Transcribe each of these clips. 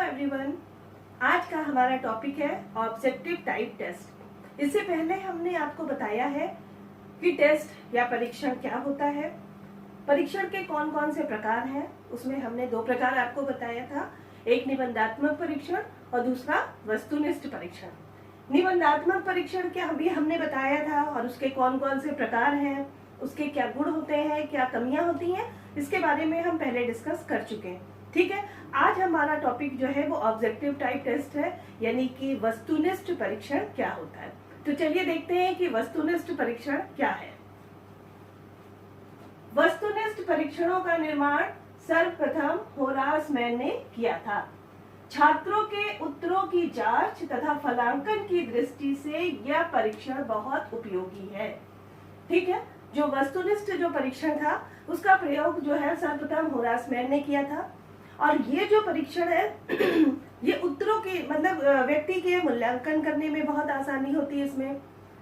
Everyone, आज का हमारा टॉपिक है ऑब्जेक्टिव टाइप टेस्ट। इससे पहले हमने आपको बताया है कि टेस्ट या परीक्षण क्या होता है, परीक्षण के कौन कौन से प्रकार हैं। उसमें हमने दो प्रकार आपको बताया था, एक निबंधात्मक परीक्षण और दूसरा वस्तुनिष्ठ परीक्षण। निबंधात्मक परीक्षण क्या अभी हमने बताया था और उसके कौन कौन से प्रकार हैं, उसके क्या गुण होते हैं, क्या कमियां होती हैं, इसके बारे में हम पहले डिस्कस कर चुके हैं। ठीक है, आज हमारा टॉपिक जो है वो ऑब्जेक्टिव टाइप टेस्ट है, यानी कि वस्तुनिष्ठ परीक्षण क्या होता है। तो चलिए देखते हैं कि वस्तुनिष्ठ परीक्षण क्या है। वस्तुनिष्ठ परीक्षणों का निर्माण सर्वप्रथम होरास मैन ने किया था। छात्रों के उत्तरों की जांच तथा फलांकन की दृष्टि से यह परीक्षण बहुत उपयोगी है। ठीक है, जो वस्तुनिष्ठ जो परीक्षण था उसका प्रयोग जो है सर्वप्रथम होरास मैन ने किया था। और ये जो परीक्षण है ये उत्तरों के मतलब व्यक्ति के मूल्यांकन करने में बहुत आसानी होती है। इसमें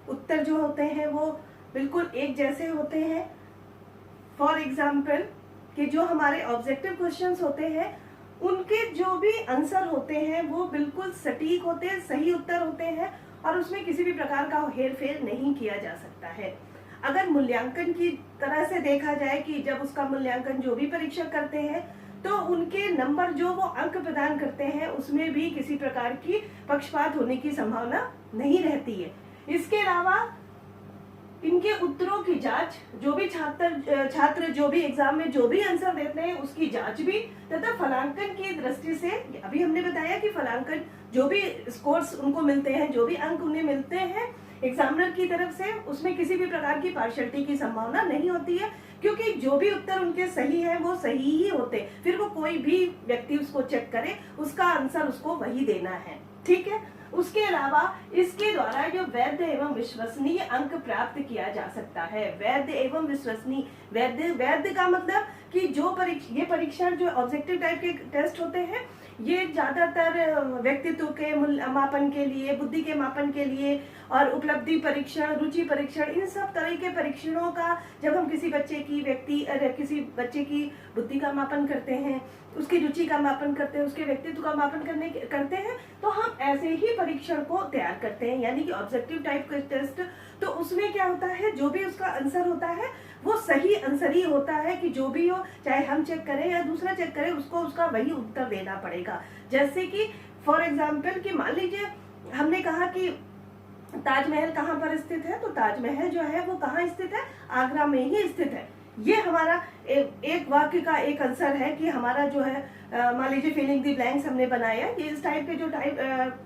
उत्तर जो होते हैं वो बिल्कुल एक जैसे होते हैं। फॉर एग्जाम्पल कि जो हमारे ऑब्जेक्टिव क्वेश्चंस होते हैं उनके जो भी आंसर होते हैं वो बिल्कुल सटीक होते हैं, सही उत्तर होते हैं और उसमें किसी भी प्रकार का हेरफेर नहीं किया जा सकता है। अगर मूल्यांकन की तरह से देखा जाए कि जब उसका मूल्यांकन जो भी परीक्षक करते हैं तो उनके नंबर जो वो अंक प्रदान करते हैं उसमें भी किसी प्रकार की पक्षपात होने की संभावना नहीं रहती है। इसके अलावा इनके उत्तरों की जांच, जो भी छात्र जो भी एग्जाम में जो भी आंसर देते हैं उसकी जांच भी तथा फलांकन की दृष्टि से, अभी हमने बताया कि फलांकन जो भी स्कोर्स उनको मिलते हैं, जो भी अंक उन्हें मिलते हैं एग्जामिनर की तरफ से, उसमें किसी भी प्रकार की पार्शियलिटी की संभावना नहीं होती है, क्योंकि जो भी उत्तर उनके सही है वो सही ही होते। फिर वो कोई भी व्यक्ति उसको चेक करे, उसका आंसर उसको वही देना है। ठीक है, उसके अलावा इसके द्वारा जो वैध एवं विश्वसनीय अंक प्राप्त किया जा सकता है। वैध एवं विश्वसनीय, वैध का मतलब कि जो ये परीक्षण जो ऑब्जेक्टिव टाइप के टेस्ट होते हैं ये ज्यादातर व्यक्तित्व के मापन के लिए, बुद्धि के मापन के लिए और उपलब्धि परीक्षण, रुचि परीक्षण, इन सब तरह के परीक्षणों का जब हम किसी बच्चे की बुद्धि का मापन करते हैं, उसकी रुचि का मापन करते हैं, उसके व्यक्तित्व का मापन करते हैं तो हम ऐसे ही परीक्षण को तैयार करते हैं, यानी कि ऑब्जेक्टिव टाइप का टेस्ट। तो उसमें क्या होता है, जो भी उसका आंसर होता है वो सही आंसर ही होता है कि जो भी हो, चाहे हम चेक करें या दूसरा चेक करे, उसको उसका वही उत्तर देना पड़ेगा। जैसे कि फॉर एग्जाम्पल कि मान लीजिए हमने कहा कि ताजमहल कहाँ पर स्थित है, तो ताजमहल जो है वो कहाँ स्थित है, आगरा में ही स्थित है। ये हमारा एक वाक्य का एक आंसर है कि हमारा जो है मान लीजिए फिलिंग द ब्लैंक्स हमने बनाया। ये इस टाइप के जो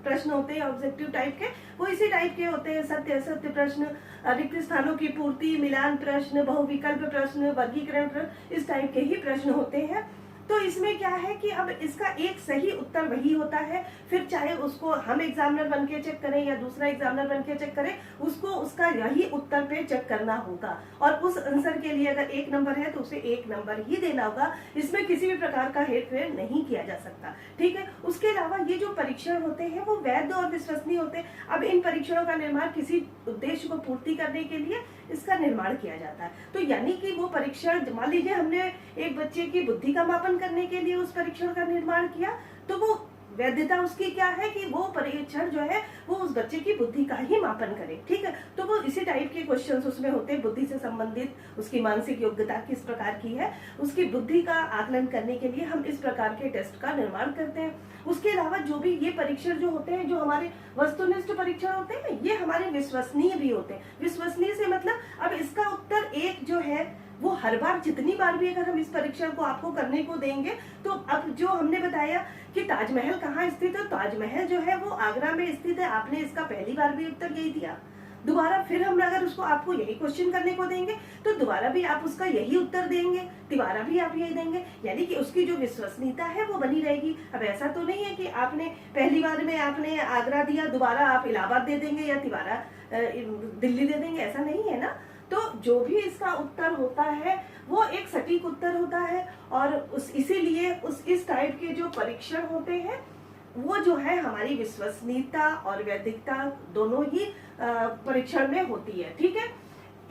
प्रश्न होते हैं ऑब्जेक्टिव टाइप के, वो इसी टाइप के होते हैं। सत्य असत्य प्रश्न, रिक्त स्थानों की पूर्ति, मिलान प्रश्न, बहुविकल्प प्रश्न, वर्गीकरण प्रश्न, इस टाइप के ही प्रश्न होते हैं। तो इसमें क्या है कि अब इसका एक सही उत्तर वही होता है, फिर चाहे उसको हम एग्जामिनर बन के चेक करें या दूसरा एग्जामिनर बन के चेक करें, उसको उसका यही उत्तर पे चेक करना होगा और उस आंसर के लिए अगर 1 नंबर है तो उसे 1 नंबर ही देना होगा। इसमें किसी भी प्रकार का हेरफेर नहीं किया जा सकता। ठीक है, उसके अलावा ये जो परीक्षण होते हैं वो वैध और विश्वसनीय होते हैं। अब इन परीक्षणों का निर्माण किसी उद्देश्य को पूर्ति करने के लिए इसका निर्माण किया जाता है। तो यानी कि वो परीक्षण, मान लीजिए हमने एक बच्चे की बुद्धि का मापन करने के लिए उस परीक्षण का निर्माण किया, तो वो वैधता उसकी क्या है कि वो परीक्षण जो है वो उस बच्चे की बुद्धि का ही मापन करे। ठीक है, तो वो इसी टाइप के क्वेश्चंस उसमें होते हैं। बुद्धि से संबंधित उसकी मानसिक योग्यता किस प्रकार की है, उसकी बुद्धि का आकलन करने के लिए हम इस प्रकार के टेस्ट का निर्माण करते हैं। उसके अलावा जो भी ये परीक्षण जो होते हैं, जो हमारे वस्तुनिष्ठ परीक्षण होते हैं, ये हमारे विश्वसनीय भी होते हैं। विश्वसनीय से मतलब अब इसका उत्तर एक जो है वो हर बार, जितनी बार भी अगर हम इस परीक्षण को आपको करने को देंगे, तो अब जो हमने बताया कि ताजमहल कहाँ स्थित है, ताजमहल जो है वो आगरा में स्थित है, आपने इसका पहली बार भी उत्तर यही दिया। दोबारा फिर हम अगर उसको आपको यही क्वेश्चन करने को देंगे तो दोबारा भी आप उसका यही उत्तर देंगे, तिबारा भी आप यही देंगे, यानी कि उसकी जो विश्वसनीयता है वो बनी रहेगी। अब ऐसा तो नहीं है कि आपने पहली बार में आपने आगरा दिया, दोबारा आप इलाहाबाद दे देंगे या तिबारा दिल्ली दे देंगे, ऐसा नहीं है ना। तो जो भी इसका उत्तर होता है वो एक सटीक उत्तर होता है और इसीलिए इस टाइप के जो परीक्षण होते हैं वो जो है हमारी विश्वसनीयता और वैधिकता दोनों ही परीक्षण में होती है। ठीक है,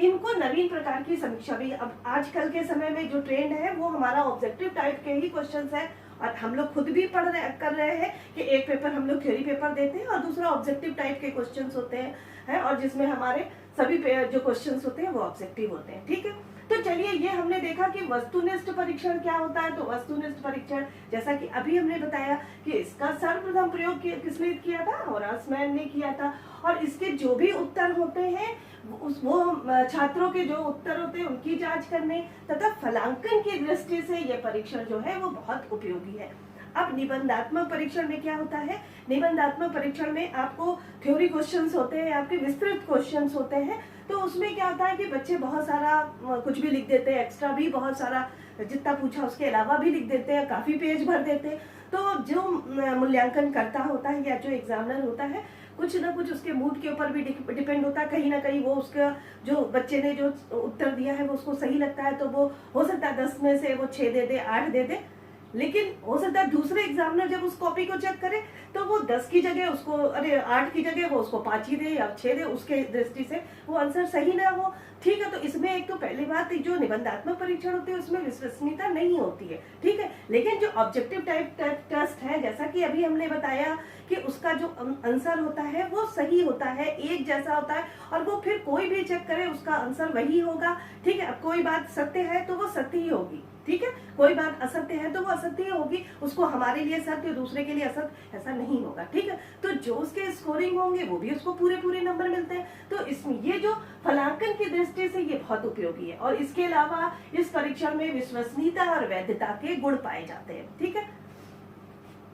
इनको नवीन प्रकार की समीक्षा भी, अब आजकल के समय में जो ट्रेंड है वो हमारा ऑब्जेक्टिव टाइप के ही क्वेश्चंस है और हम लोग खुद भी कर रहे हैं कि एक पेपर हम लोग थ्योरी पेपर देते हैं और दूसरा ऑब्जेक्टिव टाइप के क्वेश्चंस होते हैं और जिसमें हमारे सभी जो क्वेश्चंस होते हैं वो ऑब्जेक्टिव होते हैं। ठीक है, तो चलिए ये हमने देखा कि वस्तुनिष्ठ परीक्षण क्या होता है। तो वस्तुनिष्ठ परीक्षण जैसा कि अभी हमने बताया कि इसका सर्वप्रथम प्रयोग किसने किया था, होरास मैन ने किया था। और इसके जो भी उत्तर होते हैं वो छात्रों के जो उत्तर होते हैं उनकी जांच करने तथा फलांकन की दृष्टि से यह परीक्षण जो है वो बहुत उपयोगी है। अब निबंधात्मक परीक्षण में क्या होता है, निबंधात्मक परीक्षण में आपको थ्योरी क्वेश्चंस होते हैं, आपके विस्तृत क्वेश्चंस होते हैं। तो उसमें क्या होता है कि बच्चे बहुत सारा कुछ भी लिख देते हैं, एक्स्ट्रा भी बहुत सारा जितना पूछा उसके अलावा भी लिख देते हैं, काफी पेज भर देते हैं। तो जो मूल्यांकन करता होता है या जो एग्जामिनर होता है कुछ ना कुछ उसके मूड के ऊपर भी डिपेंड होता है। कहीं ना कहीं वो उसका जो बच्चे ने जो उत्तर दिया है वो उसको सही लगता है तो वो हो सकता है 10 में से वो 6 दे दे, 8 दे दे। लेकिन हो सकता है दूसरे एग्जामिनर जब उस कॉपी को चेक करे तो वो 10 की जगह उसको 8 की जगह वो उसको 5 ही दे या 6 दे, उसके दृष्टि से वो आंसर सही ना हो। ठीक है, तो इसमें एक तो पहली बात जो निबंधात्मक परीक्षण होती है उसमें विश्वसनीयता नहीं होती है। ठीक है, लेकिन जो ऑब्जेक्टिव टाइप टेस्ट है जैसा कि अभी हमने बताया कि उसका जो आंसर होता है वो सही होता है, एक जैसा होता है और वो फिर कोई भी चेक करे उसका आंसर वही होगा। ठीक है, अब कोई बात सत्य है तो वो सत्य ही होगी। ठीक है, कोई बात असत्य है तो वो असत्य ही होगी, उसको हमारे लिए सत्य दूसरे के लिए असत्य ऐसा नहीं होगा। ठीक है, तो जो उसके स्कोरिंग होंगे वो भी उसको पूरे नंबर मिलते हैं। तो इसमें ये जो फलांकन की दृष्टि से ये बहुत उपयोगी है और इसके अलावा इस परीक्षण में विश्वसनीयता और वैधता के गुण पाए जाते हैं। ठीक है,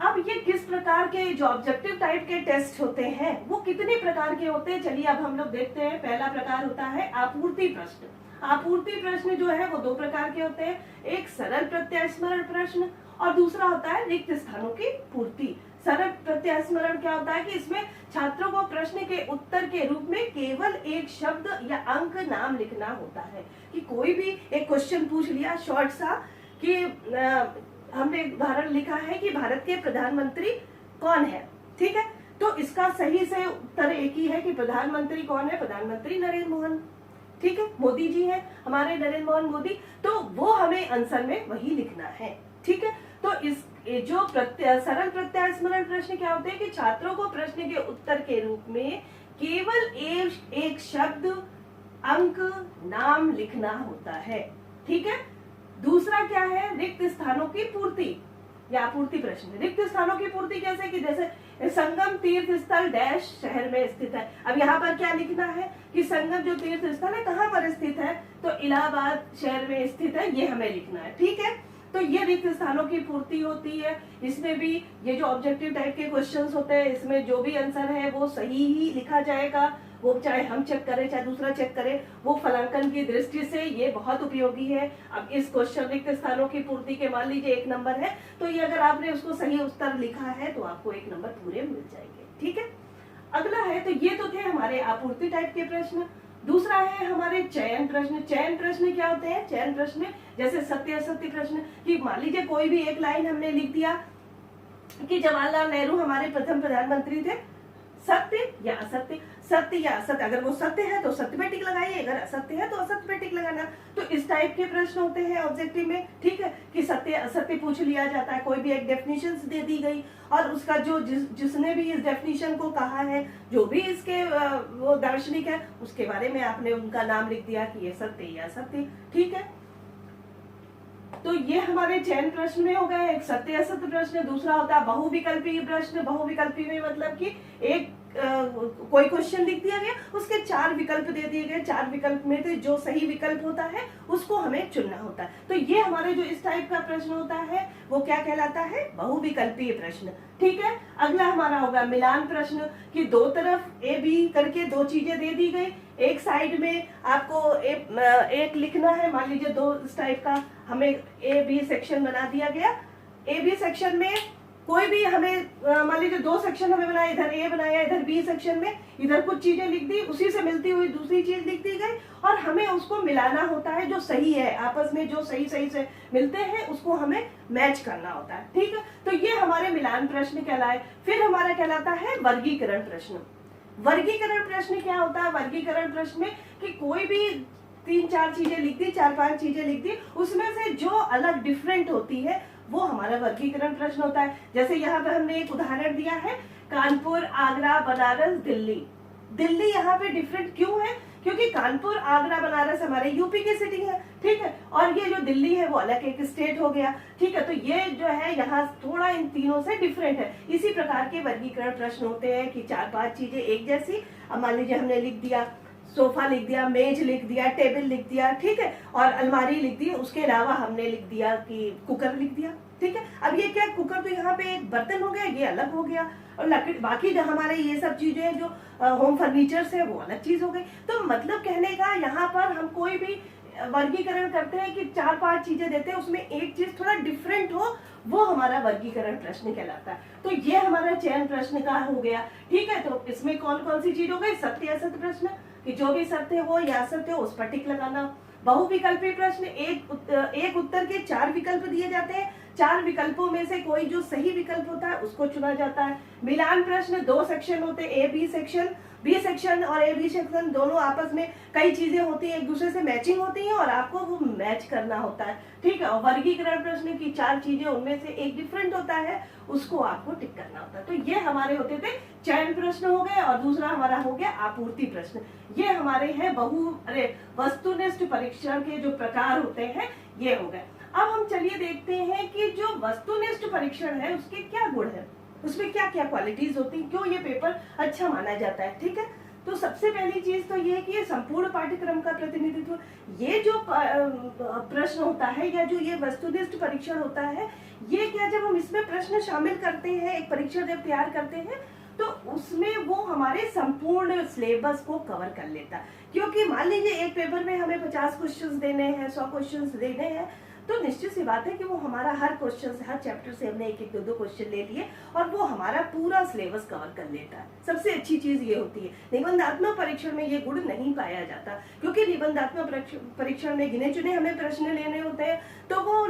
अब ये किस प्रकार के जो ऑब्जेक्टिव टाइप के टेस्ट होते हैं वो कितने प्रकार के होते हैं, चलिए अब हम लोग देखते हैं। पहला प्रकार होता है आपूर्ति प्रश्न। आपूर्ति प्रश्न जो है वो 2 प्रकार के होते हैं, एक सरल प्रत्यास्मरण प्रश्न और दूसरा होता है रिक्त स्थानों की पूर्ति। सरल प्रत्यास्मरण क्या होता है कि इसमें छात्रों को प्रश्न के उत्तर के रूप में केवल एक शब्द या अंक नाम लिखना होता है। कि कोई भी एक क्वेश्चन पूछ लिया शॉर्ट सा कि हमने उदाहरण लिखा है कि भारत के प्रधानमंत्री कौन है। ठीक है, तो इसका सही से उत्तर एक ही है कि प्रधानमंत्री कौन है, प्रधानमंत्री नरेंद्र मोहन। ठीक है, मोदी जी है हमारे नरेंद्र मोहन मोदी, तो वो हमें आंसर में वही लिखना है। ठीक है, तो इस जो सरल प्रत्यास्मरण प्रश्न क्या होते हैं कि छात्रों को प्रश्न के उत्तर के रूप में केवल एक शब्द, अंक, नाम लिखना होता है। ठीक है, दूसरा क्या है रिक्त स्थानों की पूर्ति या आपूर्ति प्रश्न। रिक्त स्थानों की पूर्ति कैसे कि जैसे संगम तीर्थ स्थल डैश शहर में स्थित है। अब यहाँ पर क्या लिखना है कि संगम जो तीर्थ स्थल है कहाँ पर स्थित है, तो इलाहाबाद शहर में स्थित है, ये हमें लिखना है। ठीक है, तो ये रिक्त स्थानों की पूर्ति होती है। इसमें भी ये जो ऑब्जेक्टिव टाइप के क्वेश्चंस होते हैं इसमें जो भी आंसर है वो सही ही लिखा जाएगा, वो चाहे हम चेक करें चाहे दूसरा चेक करे, वो फलांकन की दृष्टि से ये बहुत उपयोगी है। अब इस क्वेश्चन रिक्त स्थानों की पूर्ति के मान लीजिए 1 नंबर है, तो ये अगर आपने उसको सही उत्तर लिखा है तो आपको 1 नंबर पूरे मिल जाएंगे। ठीक है, अगला है, तो ये तो थे हमारे आपूर्ति टाइप के प्रश्न। दूसरा है हमारे चयन प्रश्न। चयन प्रश्न क्या होते हैं, चयन प्रश्न जैसे सत्य असत्य प्रश्न कि मान लीजिए कोई भी एक लाइन हमने लिख दिया कि जवाहरलाल नेहरू हमारे प्रथम प्रधानमंत्री थे, सत्य या असत्य, सत्य या असत्य। अगर वो सत्य है तो सत्य पे टिक लगाइए, अगर असत्य है तो असत्य पे टिक लगाना। तो इस टाइप के प्रश्न होते हैं ऑब्जेक्टिव में। ठीक है, कि सत्य असत्य पूछ लिया जाता है, कोई भी एक डेफिनेशन दे दी गई और उसका जो जिसने भी इस डेफिनेशन को कहा है, जो भी इसके वो दार्शनिक है, उसके बारे में आपने उनका नाम लिख दिया कि ये सत्य या असत्य। ठीक है, तो ये हमारे चयन प्रश्न में हो गए, एक सत्य असत्य प्रश्न। दूसरा होता है बहुविकल्पी प्रश्न। बहुविकल्पी में मतलब कि एक कोई क्वेश्चन लिख दिया गया, उसके 4 विकल्प दे दिए गए, 4 विकल्प में से जो सही विकल्प होता है उसको हमें चुनना होता है। तो ये हमारे जो इस टाइप का प्रश्न होता है वो क्या कहलाता है, बहुविकल्पीय प्रश्न। ठीक है, अगला हमारा होगा मिलान प्रश्न कि 2 तरफ ए बी करके 2 चीजें दे दी गई, एक साइड में आपको एक लिखना है। मान लीजिए 2 इस टाइप का हमें ए बी सेक्शन बना दिया गया। ए बी सेक्शन में कोई भी हमें मान लीजिए 2 सेक्शन हमें बनाया, इधर ए बनाया, इधर बी सेक्शन में इधर कुछ चीजें लिख दी, उसी से मिलती हुई दूसरी चीज लिख दी गई और हमें उसको मिलाना होता है। जो सही है आपस में जो सही से मिलते हैं उसको हमें मैच करना होता है। ठीक है, तो ये हमारे मिलान प्रश्न कहलाए। फिर हमारा कहलाता है वर्गीकरण प्रश्न। वर्गीकरण प्रश्न क्या होता है, वर्गीकरण प्रश्न में कि कोई भी 3-4 चीजें लिख दी, 4-5 चीजें लिख दी, उसमें से जो अलग डिफरेंट होती है वो हमारा वर्गीकरण प्रश्न होता है। जैसे यहाँ पे हमने एक उदाहरण दिया है, कानपुर, आगरा, बनारस, दिल्ली। दिल्ली यहाँ पे डिफरेंट क्यों है? क्योंकि कानपुर, आगरा, बनारस हमारे यूपी की सिटी है, ठीक है, और ये जो दिल्ली है वो अलग एक स्टेट हो गया, ठीक है। तो ये जो है यहाँ थोड़ा इन तीनों से डिफरेंट है। इसी प्रकार के वर्गीकरण प्रश्न होते हैं कि 4-5 चीजें एक जैसी, अब मान लीजिए हमने लिख दिया सोफा, लिख दिया मेज, लिख दिया टेबल, लिख दिया, ठीक है, और अलमारी लिख दी, उसके अलावा हमने लिख दिया कि कुकर लिख दिया, ठीक है। अब ये क्या, कुकर तो यहाँ पे एक बर्तन हो गया, ये अलग हो गया, और लकड़ी, बाकी जो हमारे ये सब चीजें जो होम फर्नीचर्स है वो अलग चीज हो गई। तो मतलब कहने का, यहाँ पर हम कोई भी वर्गीकरण करते हैं कि 4-5 चीजें देते हैं, उसमें एक चीज थोड़ा डिफरेंट हो, वो हमारा वर्गीकरण प्रश्न कहलाता है। तो ये हमारा चयन प्रश्न का हो गया, ठीक है। तो इसमें कौन कौन सी चीज हो गई? सत्य असत्य प्रश्न, कि जो भी सत्य हो या असत्य हो उस पर टिक लगाना। बहुविकल्पी प्रश्न, एक उत्तर के 4 विकल्प दिए जाते हैं, 4 विकल्पों में से कोई जो सही विकल्प होता है उसको चुना जाता है। मिलान प्रश्न, 2 सेक्शन होते हैं, A B section. B section और ए बी सेक्शन दोनों आपस में कई चीजें होती हैं, एक दूसरे से मैचिंग होती हैं और आपको वो मैच करना होता है, ठीक है। और वर्गीकरण प्रश्न की 4 चीजें, उनमें से एक डिफरेंट होता है, उसको आपको टिक करना होता है। तो ये हमारे होते थे चयन प्रश्न हो गए, और दूसरा हमारा हो गया आपूर्ति प्रश्न। ये हमारे हैं वस्तुनिष्ठ परीक्षण के जो प्रकार होते हैं, ये हो गए। अब हम चलिए देखते हैं कि जो वस्तुनिष्ठ परीक्षण है उसके क्या गुण है, उसमें क्या क्या क्वालिटीज होती हैं, क्यों ये पेपर अच्छा माना जाता है, ठीक है। तो सबसे पहली चीज तो ये है कि ये संपूर्ण पाठ्यक्रम का प्रतिनिधित्व, ये जो प्रश्न होता है या जो ये वस्तुनिष्ठ परीक्षण होता है, ये क्या, जब हम इसमें प्रश्न शामिल करते हैं, एक परीक्षण जब तैयार करते हैं, तो उसमें वो हमारे संपूर्ण सिलेबस को कवर कर लेता है। क्योंकि मान लीजिए एक पेपर में हमें 50 क्वेश्चंस देने हैं, 100 क्वेश्चंस देने हैं, तो निश्चित सी बात है कि वो हमारा हर क्वेश्चन से, हर चैप्टर से हमने 1-1, 2-2 क्वेश्चन ले लिए और वो हमारा पूरा सिलेबस कवर कर लेता है। सबसे अच्छी चीज ये होती है। निबंधात्मक परीक्षण में ये गुण नहीं पाया जाता, क्योंकि निबंधात्मक परीक्षण में गिने चुने हमें प्रश्न लेने होते हैं, तो वो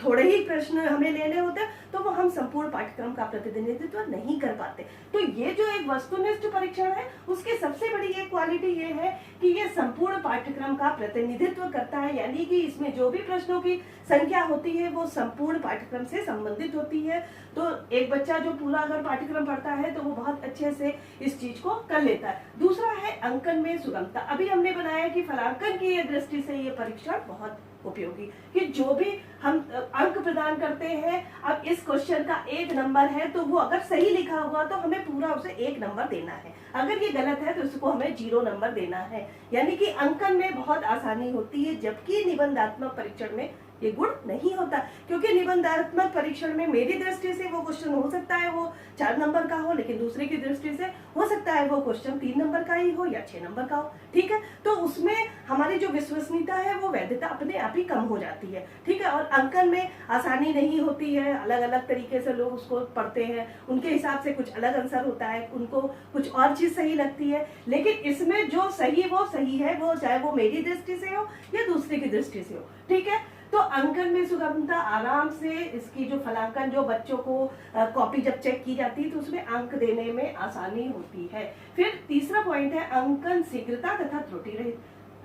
थोड़े ही प्रश्न हमें लेने होते हैं, तो वो हम संपूर्ण पाठ्यक्रम का प्रतिनिधित्व नहीं कर पाते। तो ये जो एक वस्तुनिष्ठ परीक्षण है, उसकी सबसे बड़ी एक क्वालिटी ये है कि ये संपूर्ण पाठ्यक्रम का प्रतिनिधित्व करता है, यानी कि इसमें जो भी प्रश्नों की संख्या होती है वो संपूर्ण पाठ्यक्रम से संबंधित होती है। तो एक बच्चा जो पूरा अगर पाठ्यक्रम पढ़ता है तो वो बहुत अच्छे से इस चीज को कर लेता है। दूसरा है अंकन में सुगमता। अभी हमने बनाया कि फलांकन की दृष्टि से ये परीक्षण बहुत उपयोगी, कि जो भी हम अंक प्रदान करते हैं, अब इस क्वेश्चन का 1 नंबर है तो वो अगर सही लिखा हुआ तो हमें पूरा उसे 1 नंबर देना है, अगर ये गलत है तो उसको हमें 0 नंबर देना है। यानी कि अंकन में बहुत आसानी होती है, जबकि निबंधात्मक परीक्षण में ये गुण नहीं होता। क्योंकि निबंधात्मक परीक्षण में मेरी दृष्टि से वो क्वेश्चन हो सकता है वो 4 नंबर का हो, लेकिन दूसरे की दृष्टि से हो सकता है वो क्वेश्चन 3 नंबर का ही हो या 6 नंबर का हो, ठीक है। तो उसमें हमारी जो विश्वसनीयता है वो वैधता अपने आप ही कम हो जाती है, ठीक है। और अंकन में आसानी नहीं होती है, अलग अलग तरीके से लोग उसको पढ़ते हैं, उनके हिसाब से कुछ अलग आंसर होता है, उनको कुछ और चीज सही लगती है। लेकिन इसमें जो सही वो सही है, वो चाहे वो मेरी दृष्टि से हो या दूसरे की दृष्टि से हो, ठीक है। तो अंकन में सुगमता, आराम से इसकी जो फलांकन, जो बच्चों को कॉपी जब चेक की जाती है तो उसमें अंक देने में आसानी होती है। फिर तीसरा पॉइंट है अंकन शीघ्रता तथा त्रुटि रहित।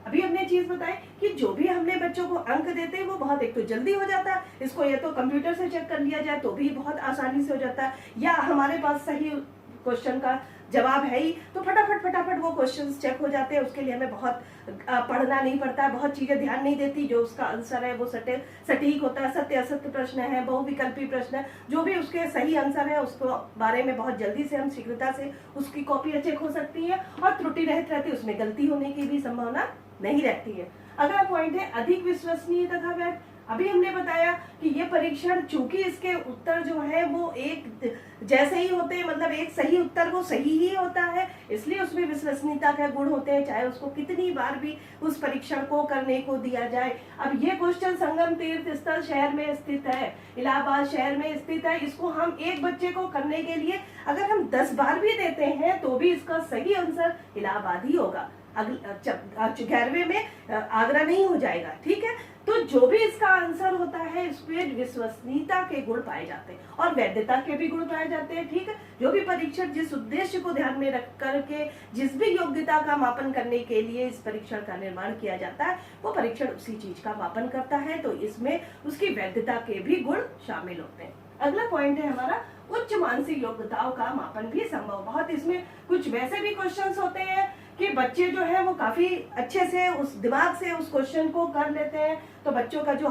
अभी हमने चीज बताई कि जो भी हमने बच्चों को अंक देते हैं वो बहुत, एक तो जल्दी हो जाता है, इसको या तो कंप्यूटर से चेक कर लिया जाए तो भी बहुत आसानी से हो जाता है, या हमारे पास सही क्वेश्चन का जवाब है ही तो फटाफट वो क्वेश्चंस चेक हो जाते हैं। उसके लिए हमें बहुत पढ़ना नहीं पड़ता है, बहुत चीजें ध्यान नहीं देती, जो उसका आंसर है वो सटीक होता है। सत्य असत्य प्रश्न है, बहुविकल्पी प्रश्न है, जो भी उसके सही आंसर है उसको बारे में बहुत जल्दी से हम शीघ्रता से उसकी कॉपी चेक हो सकती है, और त्रुटि रहित रहती है, उसमें गलती होने की भी संभावना नहीं रहती है। अगला पॉइंट है अधिक विश्वसनीय तथा वैध। अभी हमने बताया कि ये परीक्षण, चूंकि इसके उत्तर जो है वो एक जैसे ही होते हैं, मतलब एक सही उत्तर वो सही ही होता है, इसलिए उसमें विश्वसनीयता के गुण होते हैं, चाहे उसको कितनी बार भी उस परीक्षण को करने को दिया जाए। अब ये क्वेश्चन संगम तीर्थ स्थल शहर में स्थित है, इलाहाबाद शहर में स्थित है, इसको हम एक बच्चे को करने के लिए अगर हम 10 बार भी देते हैं तो भी इसका सही आंसर इलाहाबाद ही होगा, 11वें में आगरा नहीं हो जाएगा, ठीक है। तो जो भी इसका आंसर होता है इसमें विश्वसनीयता के गुण पाए जाते हैं और वैधता के भी गुण पाए जाते हैं। ठीक है, जो भी परीक्षक जिस उद्देश्य को ध्यान में रख करके जिस भी योग्यता का मापन करने के लिए इस परीक्षण का निर्माण किया जाता है वो परीक्षण उसी चीज का मापन करता है, तो इसमें उसकी वैधता के भी गुण शामिल होते हैं। अगला पॉइंट है हमारा उच्च मानसिक योग्यताओं का मापन भी संभव। बहुत इसमें कुछ वैसे भी क्वेश्चंस होते हैं कि बच्चे जो है वो काफी अच्छे से उस दिमाग से उस क्वेश्चन को कर लेते हैं, तो बच्चों का जो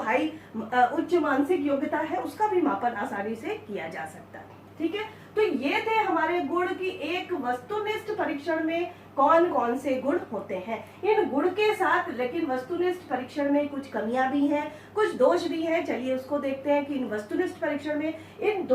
उच्च मानसिक योग्यता है उसका भी मापन आसानी से किया जा सकता है। ठीक है, तो ये थे हमारे गुण की एक वस्तुनिष्ठ परीक्षण में कौन कौन से गुण होते हैं। इन गुण के साथ लेकिन वस्तुनिष्ठ परीक्षण में कुछ कमियां भी हैं, कुछ दोष भी हैं। चलिए उसको देखते हैं कि इन वस्तुनिष्ठ परीक्षण में इन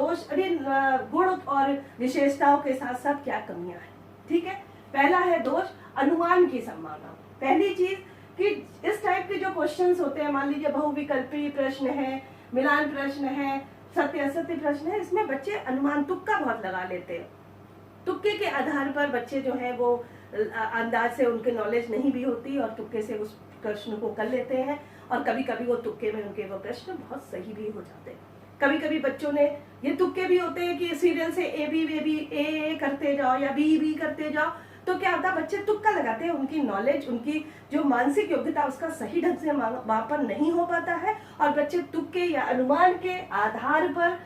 गुण और विशेषताओं के साथ साथ क्या कमियां हैं। ठीक है, पहला है दोष, अनुमान की संभावना। पहली चीज कि इस टाइप के जो क्वेश्चंस होते हैं, मान लीजिए बहुविकल्पी प्रश्न है, मिलान प्रश्न है, सत्य असत्य प्रश्न है, इसमें बच्चे अनुमान तुक्का बहुत लगा लेते हैं। तुक्के के आधार पर बच्चे जो है वो अंदाज से उनके नॉलेज नहीं भी होती और तुक्के से उस प्रश्न को कर लेते हैं और कभी कभी वो तुक्के में उनके वो प्रश्न बहुत सही भी हो जाते हैं। कभी कभी बच्चों ने ये तुक्के भी होते हैं कि सीरियल से ए करते जाओ या बी करते जाओ, तो क्या होता है बच्चे तुक्का लगाते हैं, उनकी नॉलेज उनकी जो मानसिक योग्यता उसका सही ढंग से मापन नहीं हो पाता है और बच्चे तुक्के या अनुमान के आधार पर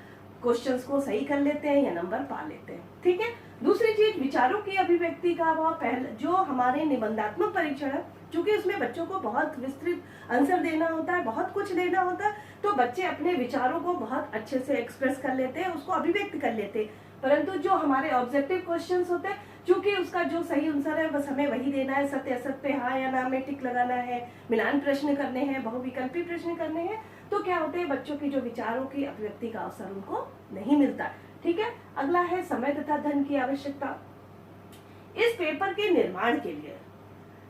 क्वेश्चंस को सही कर लेते हैं या नंबर पा लेते हैं। ठीक है, दूसरी चीज विचारों की अभिव्यक्ति का वो पहले जो हमारे निबंधात्मक परीक्षण है, क्योंकि उसमें बच्चों को बहुत विस्तृत आंसर देना होता है, बहुत कुछ देना होता है, तो बच्चे अपने विचारों को बहुत अच्छे से एक्सप्रेस कर लेते हैं, उसको अभिव्यक्त कर लेते हैं। परंतु जो हमारे ऑब्जेक्टिव क्वेश्चंस होते हैं, क्योंकि उसका जो सही आंसर है बस हमें वही देना है, सत्य असत्य पे हाँ या ना में टिक लगाना है, मिलान प्रश्न करने हैं, बहुविकल्पी प्रश्न करने हैं, तो क्या होते हैं बच्चों की जो विचारों की अभिव्यक्ति का अवसर उनको नहीं मिलता। ठीक है, अगला है समय तथा धन की आवश्यकता। इस पेपर के निर्माण के लिए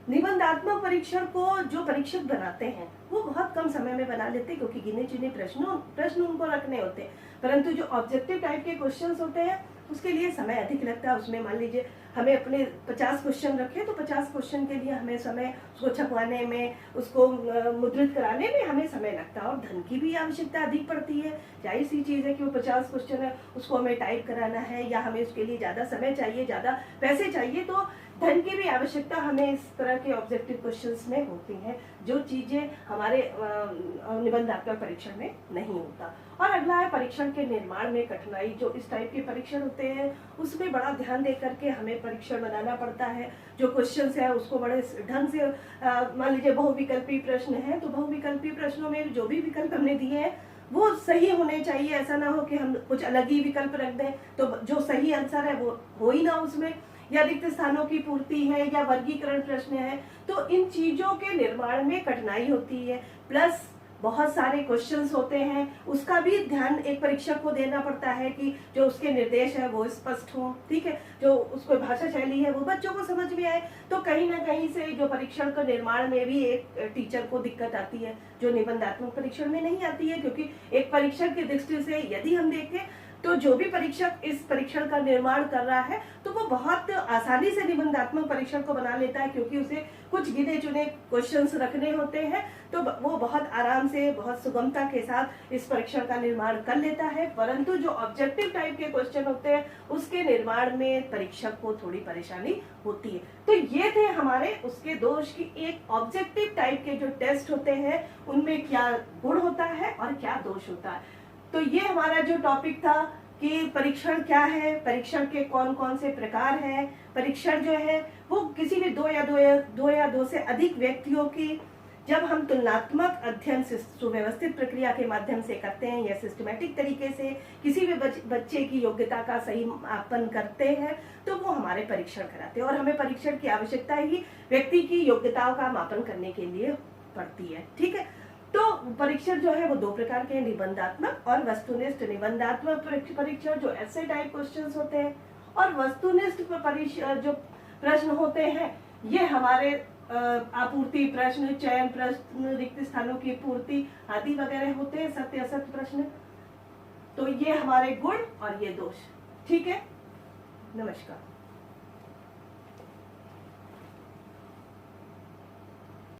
निबंधात्मक परीक्षण को जो परीक्षक बनाते हैं वो बहुत कम समय में बना लेते हैं, क्योंकि गिने चुने प्रश्न उनको रखने होते हैं। परंतु जो ऑब्जेक्टिव टाइप के क्वेश्चंस होते हैं उसके लिए समय अधिक लगता है। उसमें मान लीजिए हमें अपने 50 क्वेश्चन रखे तो 50 क्वेश्चन के लिए हमें समय उसको छपवाने में, उसको मुद्रित कराने में हमें समय लगता है और धन की भी आवश्यकता अधिक पड़ती है। जाहिर सी चीज है कि वो 50 क्वेश्चन है उसको हमें टाइप कराना है या हमें उसके लिए ज्यादा समय चाहिए, ज्यादा पैसे चाहिए, तो धन की भी आवश्यकता हमें इस तरह के ऑब्जेक्टिव क्वेश्चंस में होती हैं, जो चीजें हमारे निबंधात्मक परीक्षण में नहीं होता। और अगला है परीक्षण के निर्माण में कठिनाई। जो इस टाइप के परीक्षण होते हैं उसमें बड़ा ध्यान दे करके हमें परीक्षण बनाना पड़ता है। जो क्वेश्चंस है उसको बड़े ढंग से मान लीजिए बहुविकल्पी प्रश्न है तो बहुविकल्पी प्रश्नों में जो भी विकल्प हमने दिए हैं वो सही होने चाहिए। ऐसा ना हो कि हम कुछ अलग ही विकल्प रख दें तो जो सही आंसर है वो हो ही ना उसमें, या रिक्त स्थानों की पूर्ति है या वर्गीकरण प्रश्न है, तो इन चीजों के निर्माण में कठिनाई होती है। प्लस बहुत सारे क्वेश्चंस होते हैं, उसका भी ध्यान एक परीक्षक को देना पड़ता है कि जो उसके निर्देश है वो स्पष्ट हो। ठीक है, जो उसको भाषा शैली है वो बच्चों को समझ में आए। तो कहीं ना कहीं से जो परीक्षण का निर्माण में भी एक टीचर को दिक्कत आती है, जो निबंधात्मक परीक्षण में नहीं आती है। क्योंकि एक परीक्षक की दृष्टि से यदि हम देखें तो जो भी परीक्षक इस परीक्षण का निर्माण कर रहा है तो वो बहुत आसानी से निबंधात्मक परीक्षण को बना लेता है, क्योंकि उसे कुछ गिने चुने क्वेश्चंस रखने होते हैं, तो वो बहुत आराम से बहुत सुगमता के साथ इस परीक्षण का निर्माण कर लेता है। परंतु जो ऑब्जेक्टिव टाइप के क्वेश्चन होते हैं उसके निर्माण में परीक्षक को थोड़ी परेशानी होती है। तो ये थे हमारे उसके दोष की एक ऑब्जेक्टिव टाइप के जो टेस्ट होते हैं उनमें क्या गुण होता है और क्या दोष होता है। तो ये हमारा जो टॉपिक था कि परीक्षण क्या है, परीक्षण के कौन कौन से प्रकार हैं, परीक्षण जो है वो किसी भी दो या दो से अधिक व्यक्तियों की जब हम तुलनात्मक अध्ययन से सुव्यवस्थित प्रक्रिया के माध्यम से करते हैं या सिस्टमैटिक तरीके से किसी भी बच्चे की योग्यता का सही मापन करते हैं तो वो हमारे परीक्षण कराते हैं। और हमें परीक्षण की आवश्यकता ही व्यक्ति की योग्यताओं का मापन करने के लिए पड़ती है। ठीक है, तो परीक्षण जो है वो दो प्रकार के, निबंधात्मक और वस्तुनिष्ठ। निबंधात्मक परीक्षण जो ऐसे टाइप क्वेश्चंस होते हैं और वस्तुनिष्ठ जो प्रश्न होते हैं ये हमारे आपूर्ति प्रश्न, चयन प्रश्न, रिक्त स्थानों की पूर्ति आदि वगैरह होते हैं, सत्य असत्य प्रश्न। तो ये हमारे गुण और ये दोष। ठीक है, नमस्कार।